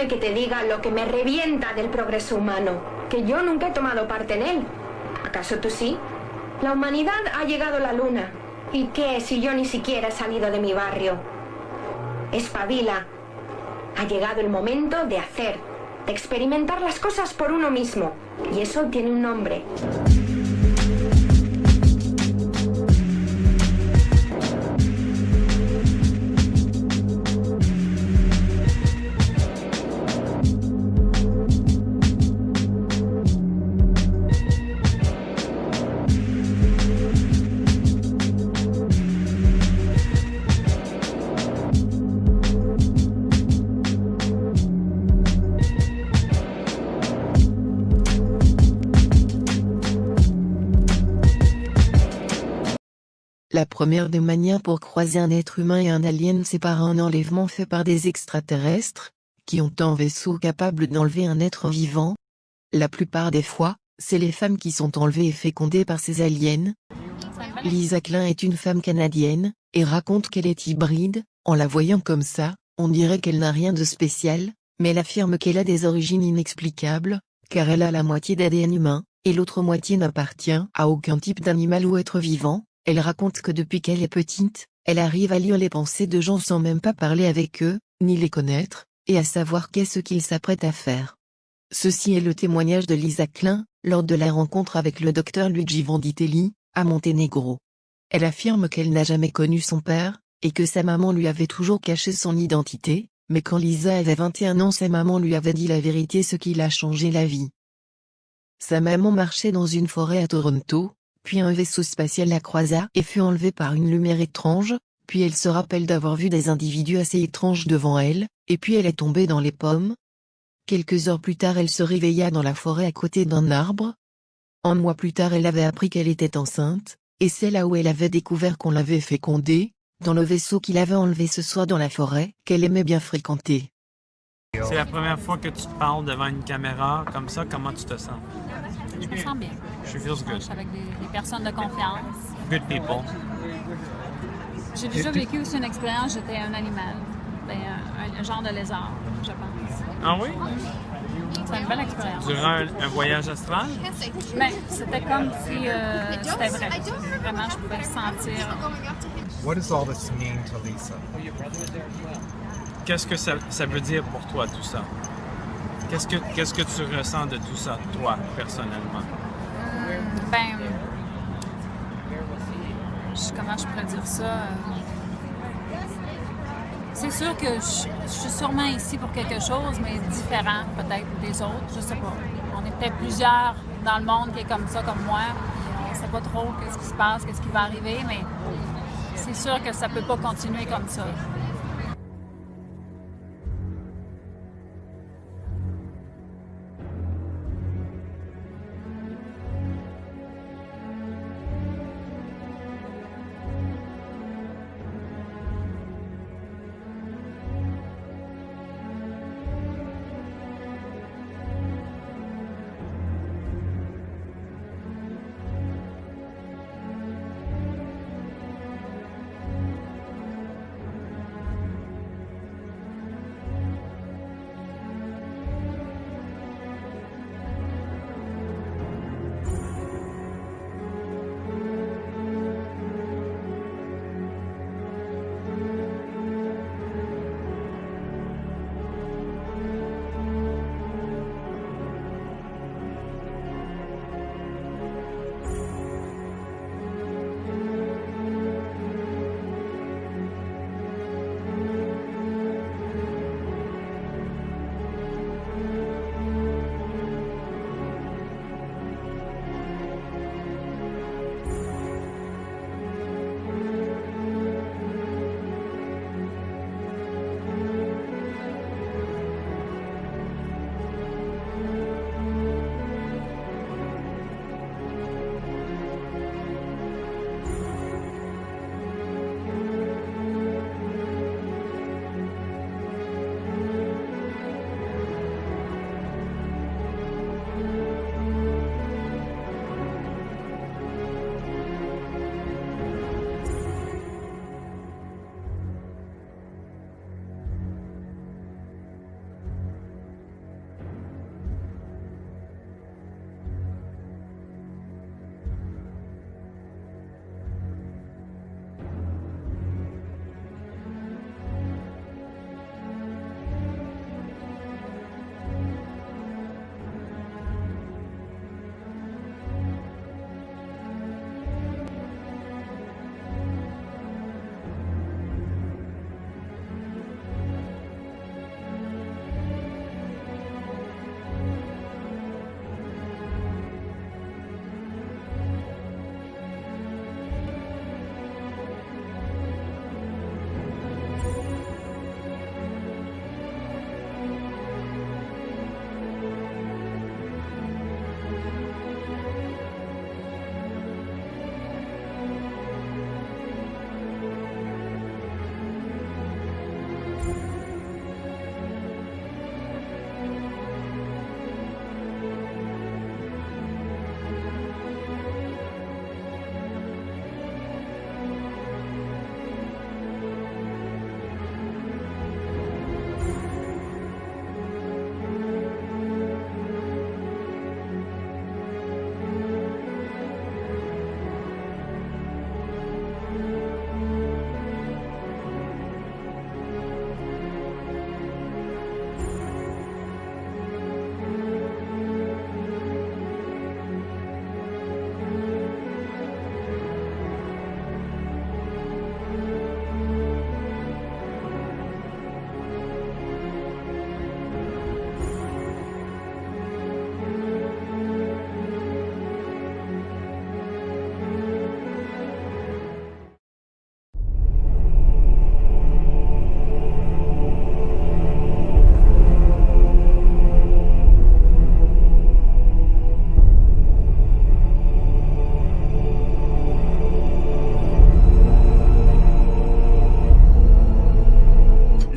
Déjame que te diga lo que me revienta del progreso humano, que yo nunca he tomado parte en él. ¿Acaso tú sí? La humanidad ha llegado a la luna. ¿Y qué si yo ni siquiera he salido de mi barrio? Espabila. Ha llegado el momento de hacer, de experimentar las cosas por uno mismo. Y eso tiene un nombre. La première des manières pour croiser un être humain et un alien, c'est par un enlèvement fait par des extraterrestres, qui ont un vaisseau capable d'enlever un être vivant. La plupart des fois, c'est les femmes qui sont enlevées et fécondées par ces aliens. Lisa Klein est une femme canadienne, et raconte qu'elle est hybride. En la voyant comme ça, on dirait qu'elle n'a rien de spécial, mais elle affirme qu'elle a des origines inexplicables, car elle a la moitié d'ADN humain, et l'autre moitié n'appartient à aucun type d'animal ou être vivant. Elle raconte que depuis qu'elle est petite, elle arrive à lire les pensées de gens sans même pas parler avec eux, ni les connaître, et à savoir qu'est-ce qu'ils s'apprêtent à faire. Ceci est le témoignage de Lisa Klein, lors de la rencontre avec le docteur Luigi Vanditelli, à Monténégro. Elle affirme qu'elle n'a jamais connu son père, et que sa maman lui avait toujours caché son identité, mais quand Lisa avait 21 ans sa maman lui avait dit la vérité, ce qui l'a changé la vie. Sa maman marchait dans une forêt à Toronto, puis un vaisseau spatial la croisa et fut enlevée par une lumière étrange, puis elle se rappelle d'avoir vu des individus assez étranges devant elle, et puis elle est tombée dans les pommes. Quelques heures plus tard elle se réveilla dans la forêt à côté d'un arbre. Un mois plus tard elle avait appris qu'elle était enceinte, et c'est là où elle avait découvert qu'on l'avait fécondée, dans le vaisseau qu'il avait enlevé ce soir dans la forêt, qu'elle aimait bien fréquenter. C'est la première fois que tu te parles devant une caméra comme ça, comment tu te sens? Je me sens bien. She feels good. Je suis avec des personnes de confiance. Good people. J'ai déjà vécu aussi une expérience, j'étais un animal. Ben, un genre de lézard, je pense. Ah oui? C'est une belle expérience. Durant un voyage astral? Mais c'était comme si c'était vrai. Vraiment, je pouvais le sentir. What does all this mean to Lisa? Qu'est-ce que ça veut dire pour toi, tout ça? Qu'est-ce que tu ressens de tout ça, toi, personnellement? Ben, comment je pourrais dire ça? C'est sûr que je suis sûrement ici pour quelque chose, mais différent peut-être des autres, je sais pas. On est peut-être plusieurs dans le monde qui est comme ça, comme moi. On sait pas trop qu'est-ce qui se passe, qu'est-ce qui va arriver, mais c'est sûr que ça peut pas continuer comme ça.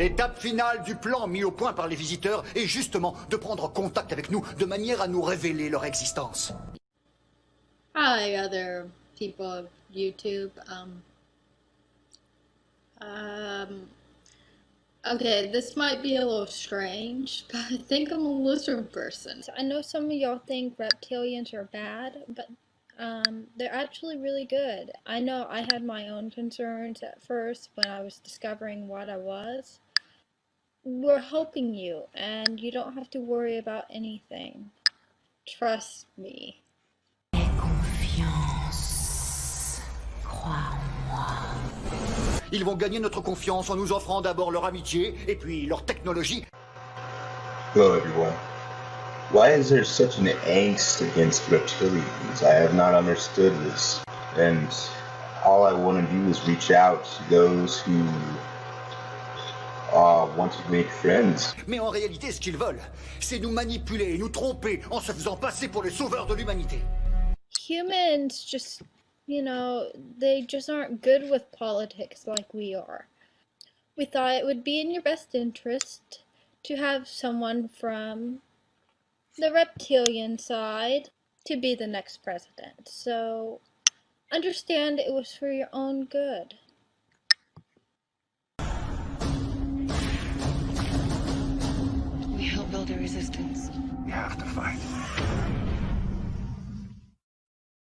L'étape finale du plan mis au point par les visiteurs est justement de prendre contact avec nous de manière à nous révéler leur existence. Hi, other people of YouTube. Okay, this might be a little strange, but I think I'm a lizard person. I know some of y'all think reptilians are bad, but they're actually really good. I know I had my own concerns at first when I was discovering what I was. We're helping you, and you don't have to worry about anything. Trust me. Ils vont gagner notre confiance en nous offrant d'abord leur amitié et puis leur technologie. Hello everyone. Why is there such an angst against reptilians? I have not understood this. And all I want to do is reach out to those who want to make friends. Mais en réalité, ce qu'ils veulent, c'est nous manipuler et nous tromper en se faisant passer pour les sauveurs de l'humanité. Humans just, you know, they just aren't good with politics like we are. We thought it would be in your best interest to have someone from the reptilian side to be the next president. So understand it was for your own good. We help build a resistance. We have to fight.